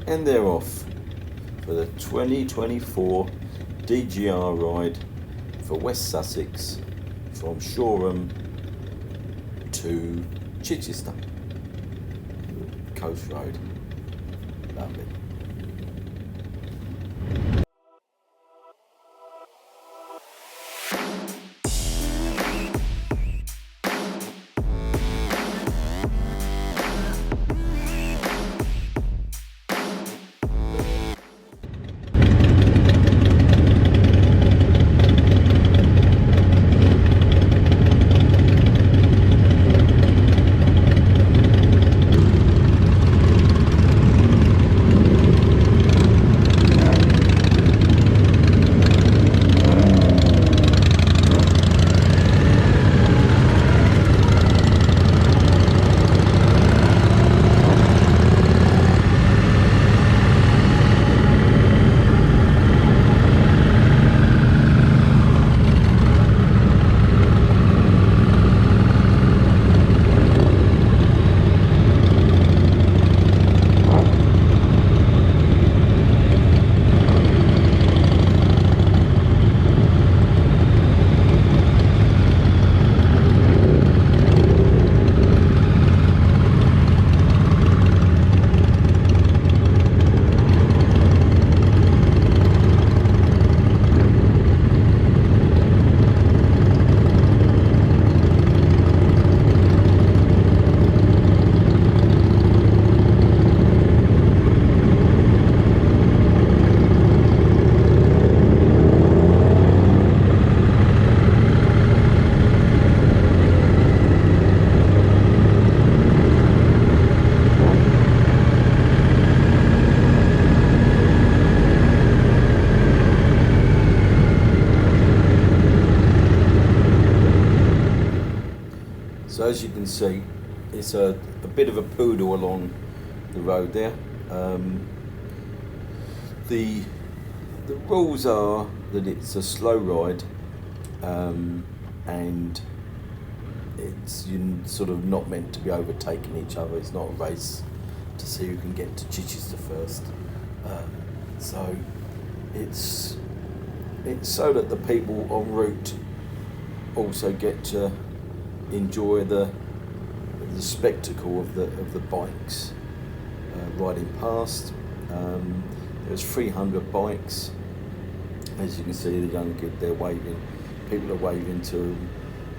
And they're off for the 2024 DGR ride for West Sussex from Shoreham to Chichester Coast Road. Lovely. So as you can see, it's a bit of a poodle along the road there. The rules are that it's a slow ride, and you're sort of not meant to be overtaking each other. It's not a race to see who can get to Chichester first. So it's so that the people en route also get to enjoy the spectacle of the bikes riding past. There's 300 bikes. As you can see, the young kid, they're waving. People are waving to them.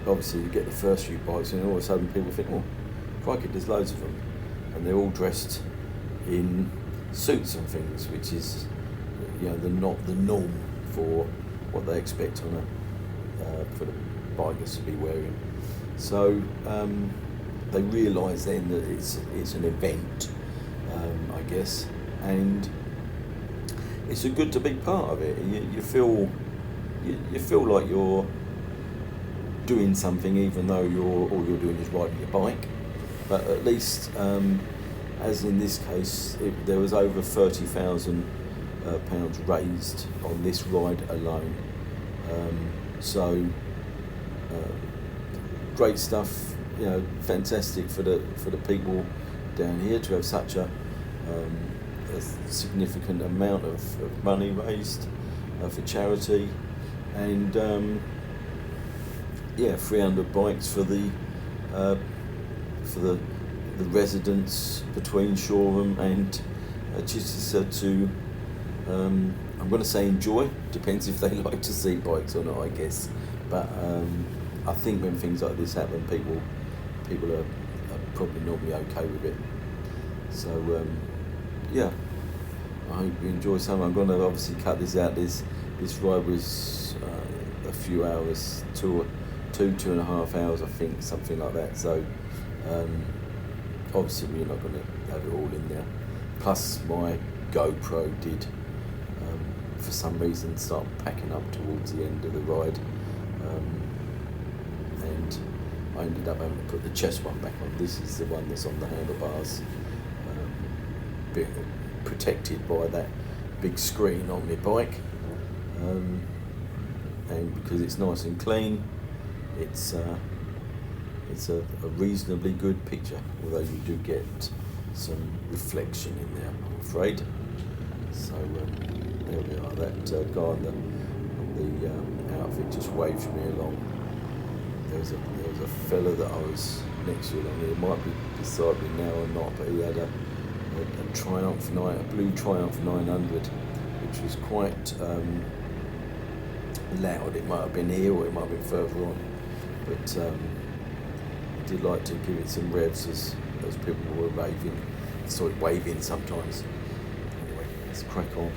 Obviously, you get the first few bikes, and all of a sudden, people think, "Oh, crikey, there's loads of them," and they're all dressed in suits and things, which is, not the norm for what they expect on for the bikers to be wearing. So they realise then that it's an event, I guess, and it's a good to be part of it. You feel like you're doing something, even though all you're doing is riding your bike. But at least, as in this case, there was over £30,000 raised on this ride alone. Great stuff, fantastic for the people down here to have such a significant amount of money raised for charity, and 300 bikes for the residents between Shoreham and Chichester to, I'm going to say enjoy, depends if they like to see bikes or not, I guess, but I think when things like this happen, people are probably normally okay with it. So I hope you enjoy some. I'm going to obviously cut this out. This ride was a few hours, 2.5 hours, I think, something like that. So obviously we're not going to have it all in there. Plus my GoPro did, for some reason, start packing up towards the end of the ride. And I ended up having to put the chest one back on. This is the one that's on the handlebars, protected by that big screen on my bike, and because it's nice and clean, it's a reasonably good picture, although you do get some reflection in there, I'm afraid. So there we are. That guy on the outfit just waved me along. There was a fella that I was next to along here. It might be beside me now or not, but he had a Triumph a blue Triumph 900, which was quite loud. It might have been here or it might have been further on, but I did like to give it some revs as people were waving sometimes. Anyway, let's crack on.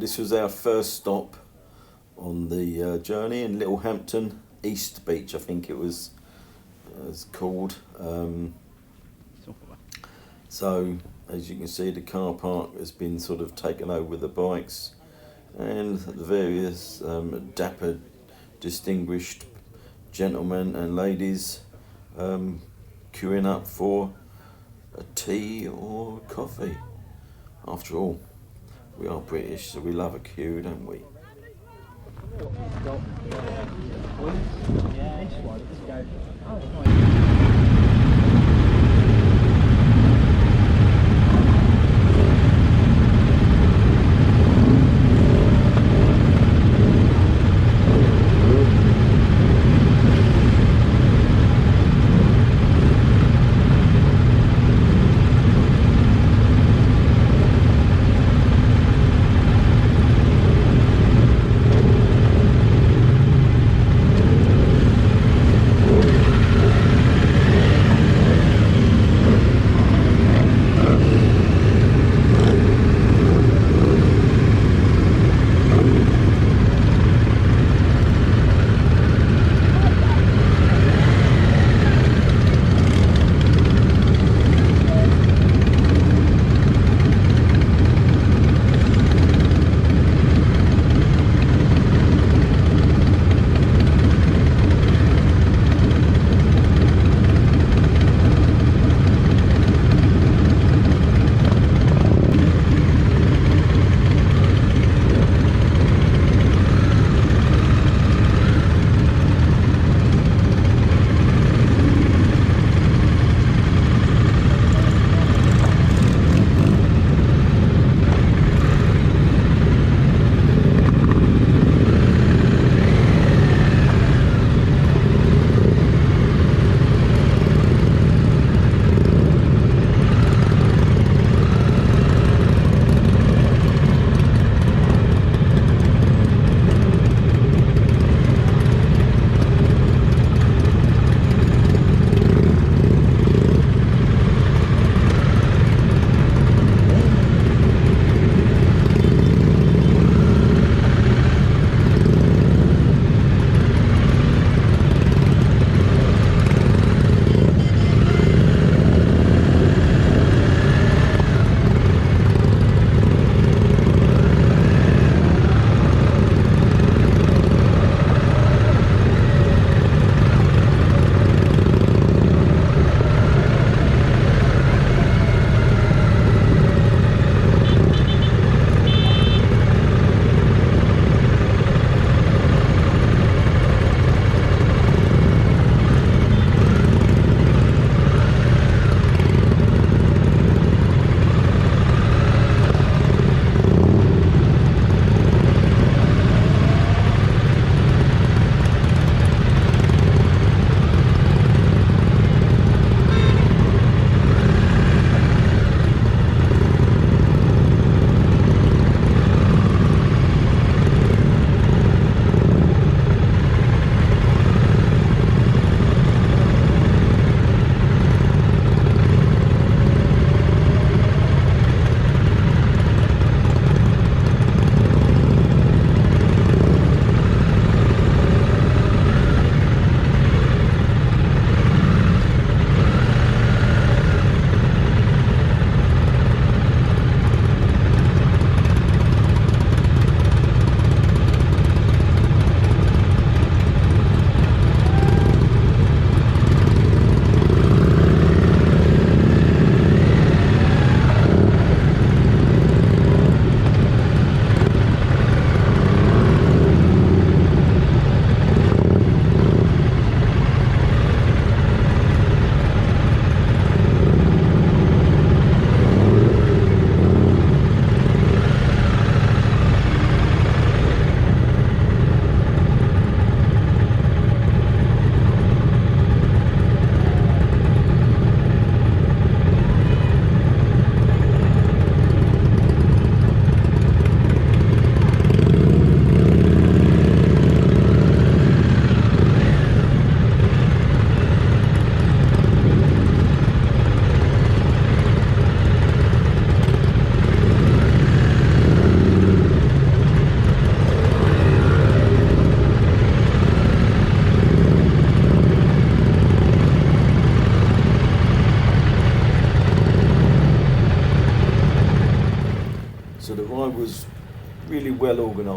this was our first stop on the journey in Littlehampton East Beach, I think it was called. So as you can see, the car park has been sort of taken over with the bikes, and the various dapper, distinguished gentlemen and ladies queuing up for a tea or coffee. After all, we are British, so we love a queue, don't we?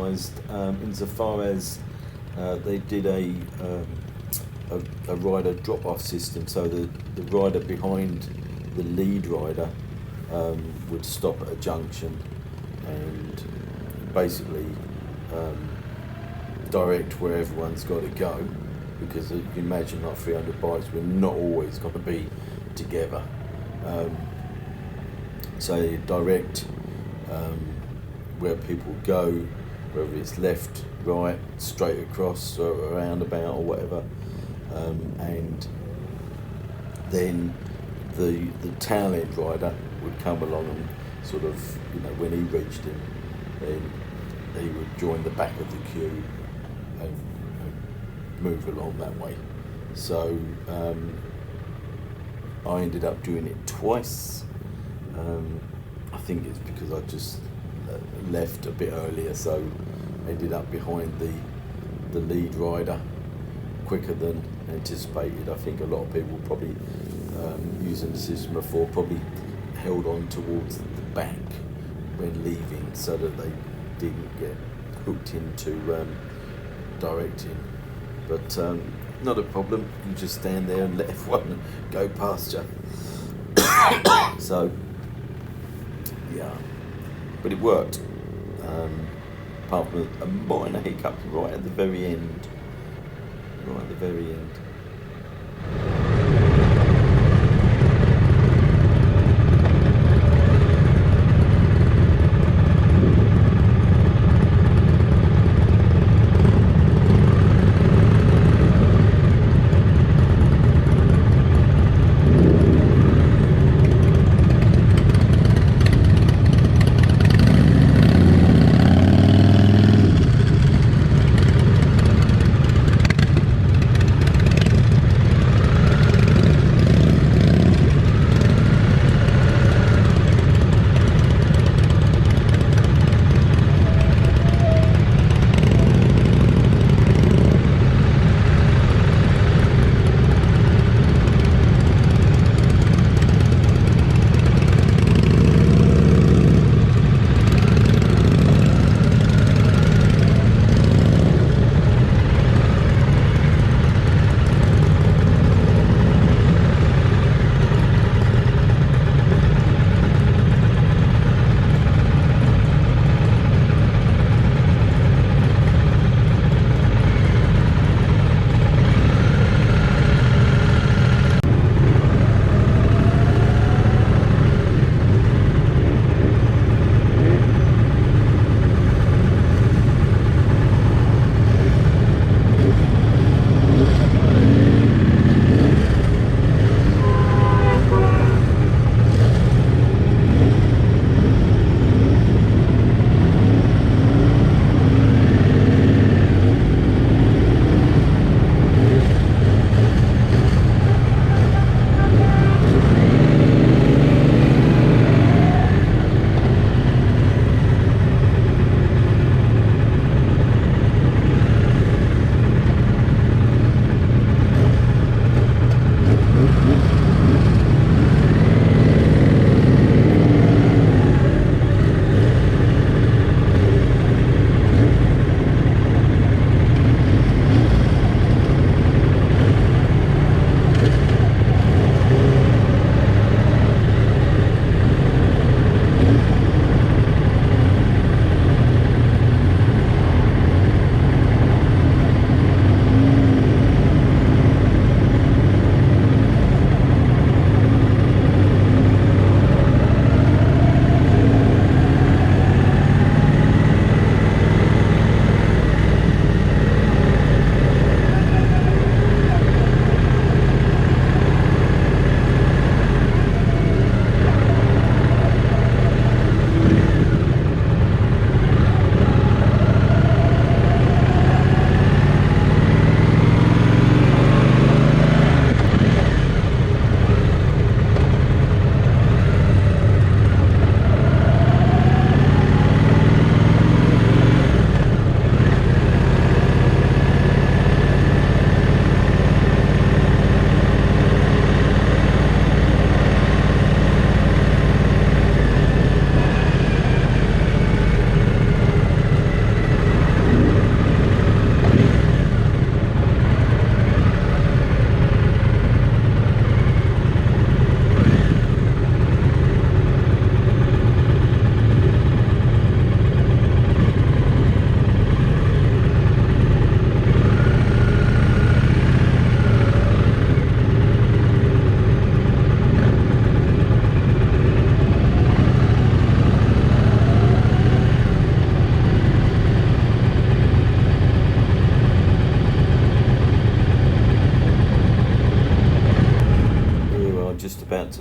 organised insofar as they did a rider drop-off system, so the rider behind the lead rider would stop at a junction and basically direct where everyone's got to go, because you can imagine like 300 bikes, we're not always going to be together. So direct where people go, whether it's left, right, straight across or around about or whatever, and then the tail end rider would come along and sort of, when he reached him, then he would join the back of the queue and move along that way. So I ended up doing it twice. I think it's because I just left a bit earlier, so ended up behind the lead rider quicker than anticipated. I think a lot of people probably using the system before probably held on towards the back when leaving so that they didn't get hooked into directing. But not a problem, you just stand there and let everyone go past you. So yeah, but it worked, apart from a minor hiccup right at the very end.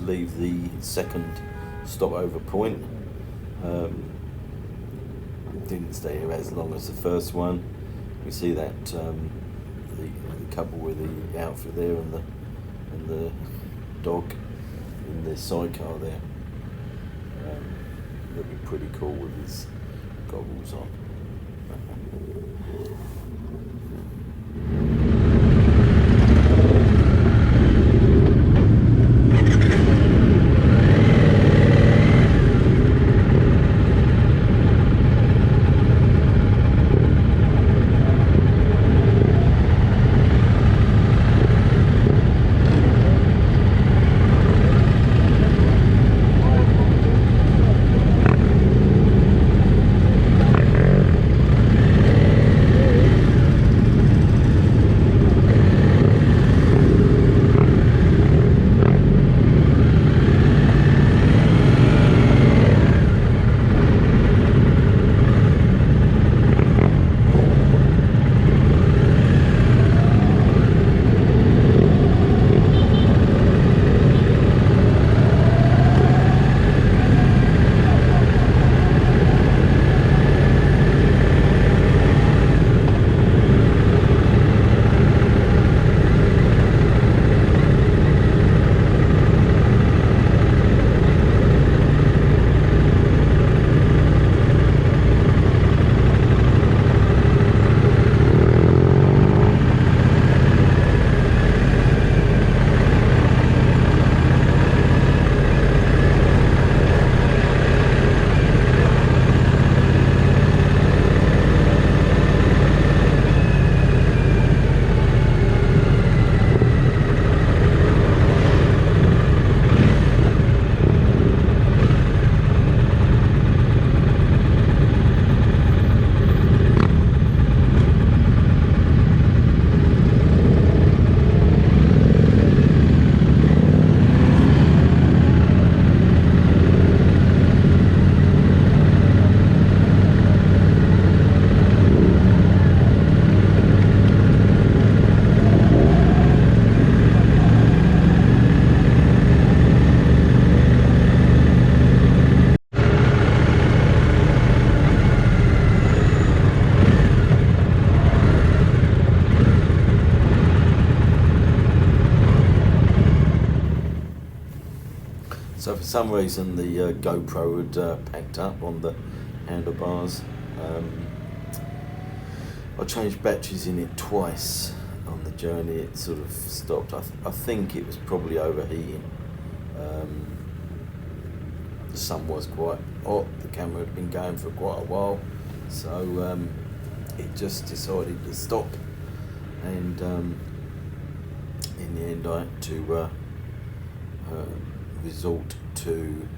leave the second stopover point. Didn't stay here as long as the first one. You see that the couple with the outfit there and the dog in the sidecar there. Looking pretty cool with his goggles on. So for some reason the GoPro had packed up on the handlebars. I changed batteries in it twice on the journey. It sort of stopped. I think it was probably overheating. The sun was quite hot. The camera had been going for quite a while, so it just decided to stop. And in the end, I had to resort to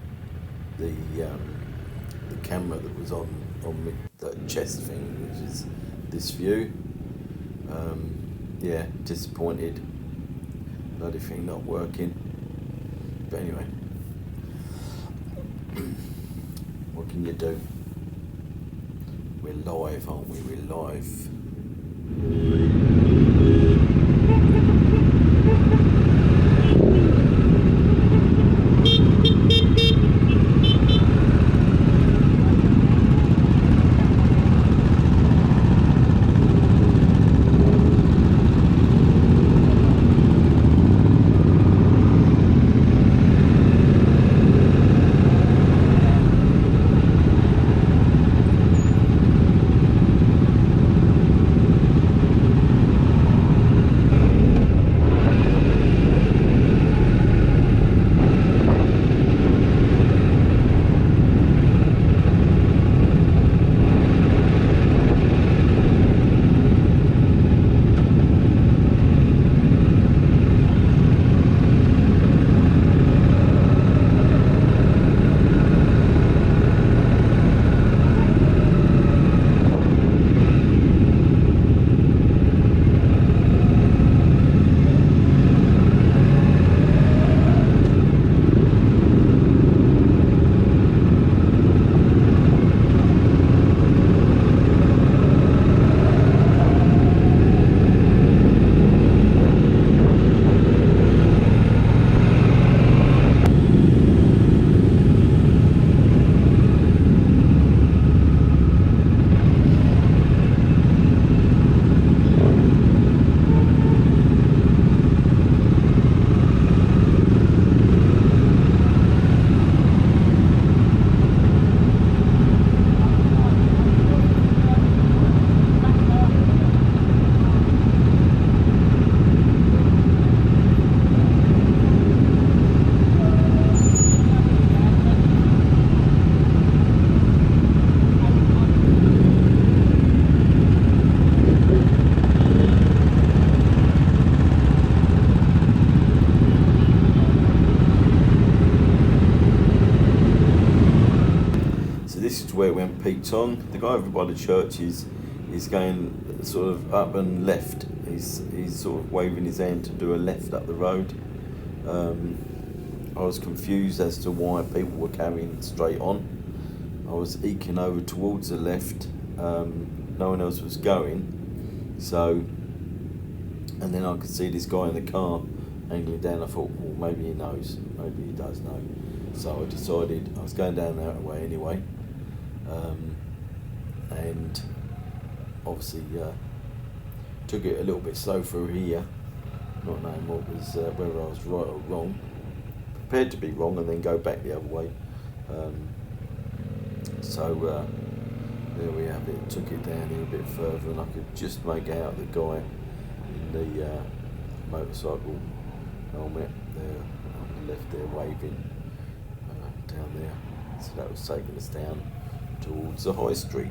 the camera that was on the chest thing, which is this view. Yeah, disappointed. Bloody thing not working. But anyway, what can you do? We're live, aren't we? We're live. street's on. The guy over by the church is going sort of up and left. He's sort of waving his hand to do a left up the road. I was confused as to why people were carrying straight on. I was eking over towards the left. No one else was going. So, and then I could see this guy in the car angling down. I thought, well, maybe he knows. Maybe he does know. So I decided I was going down that way anyway. And obviously took it a little bit slow through here, not knowing what was whether I was right or wrong. Prepared to be wrong and then go back the other way. So there we have it. Took it down here a bit further, and I could just make out the guy in the motorcycle helmet there on the left there waving down there. So that was taking us down towards the high street.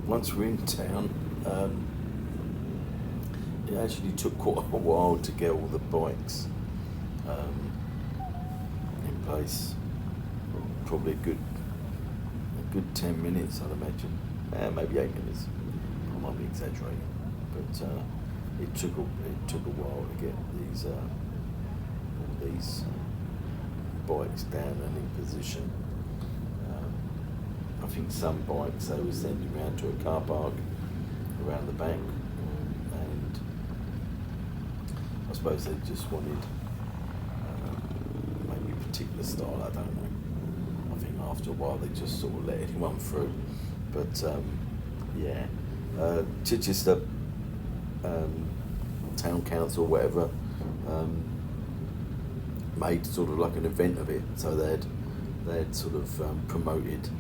Once we're in town, it actually took quite a while to get all the bikes in place. Probably a good 10 minutes, I'd imagine. Maybe 8 minutes. I might be exaggerating, but it took a while to get all these bikes down and in position. I think some bikes they were sending around to a car park around the back, and I suppose they just wanted maybe a particular style, I don't know. I think after a while they just sort of let anyone through. But yeah, Chichester Town Council, whatever, made sort of like an event of it, so they'd sort of promoted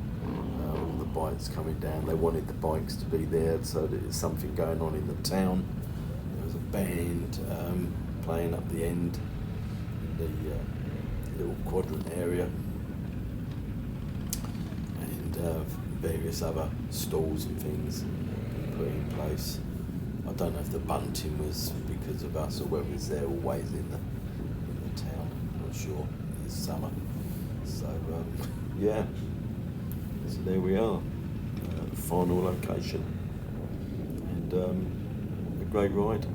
all the bikes coming down. They wanted the bikes to be there so that there's something going on in the town. There was a band playing up the end in the little quadrant area, and various other stalls and things put in place. I don't know if the bunting was because of us or whether it's there always in the town. I'm not sure. It's summer, so yeah. So there we are, final location, and a great ride,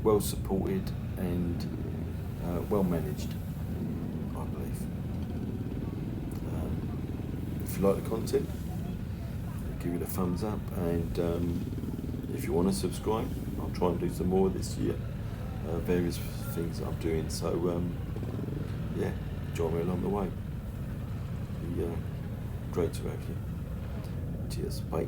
well supported and well managed, I believe. If you like the content, give it a thumbs up, and if you want to subscribe, I'll try and do some more this year, various things I'm doing, so yeah, join me along the way. Great to have you. Cheers, bye.